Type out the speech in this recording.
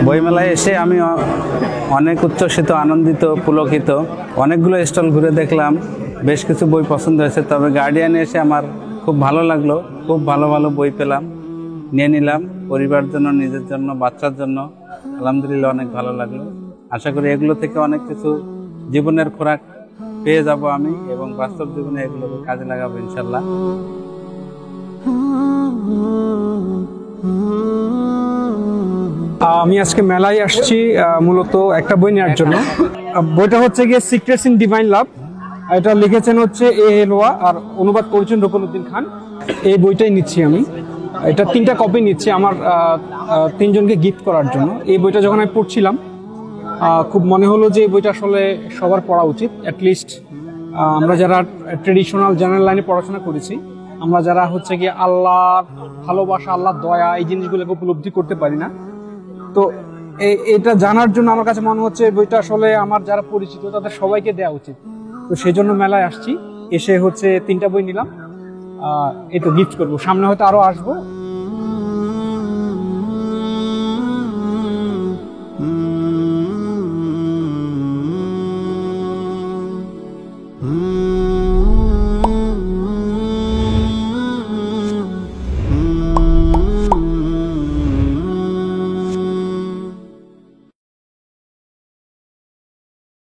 বইমেলায় এসে আমি অনেক উচ্ছ্বসিত, আনন্দিত, পুলকিত। অনেকগুলো স্টল ঘুরে দেখলাম, বেশ কিছু বই পছন্দ হয়েছে। তবে গার্ডিয়ানে এসে আমার খুব ভালো লাগলো, খুব ভালো ভালো বই পেলাম, নিয়ে নিলাম পরিবার জন্য, নিজের জন্য, বাচ্চার জন্য। আলহামদুলিল্লাহ অনেক ভালো লাগলো। আশা করি এগুলো থেকে অনেক কিছু জীবনের খোরাক পেয়ে যাব আমি, এবং বাস্তব জীবনে এগুলোকে কাজে লাগাবো ইনশাল্লাহ। আমি আজকে মেলায় আসছি মূলত একটা বই নেওয়ার জন্য। বইটা হচ্ছে গিয়ে সিক্রেটস ইন ডিভাইন লাভ। এটা লিখেছেন হচ্ছে এলোয়া, আর অনুবাদ করেছেন রুকনুদ্দিন খান। এই বইটাই নিচ্ছি আমি। এটা 3টা কপি নিচ্ছি আমার 3জনকে গিফট করার জন্য। এই বইটা যখন আমি পড়ছিলাম খুব মনে হলো যে এই বইটা আসলে সবার পড়া উচিত। অ্যাটলিস্ট আমরা যারা ট্রেডিশনাল জেনারেল লাইনে পড়াশোনা করেছি, আমরা যারা হচ্ছে গিয়ে আল্লাহর ভালোবাসা, আল্লাহর দয়া, এই জিনিসগুলোকে উপলব্ধি করতে পারি না, তো এটা জানার জন্য আমার কাছে মনে হচ্ছে বইটা আসলে আমার যারা পরিচিত তাদের সবাইকে দেওয়া উচিত। তো সেই জন্য মেলায় আসছি, এসে হচ্ছে 3টা বই নিলাম। এই তো গিফট করবো, সামনে হয়তো আরো আসবো।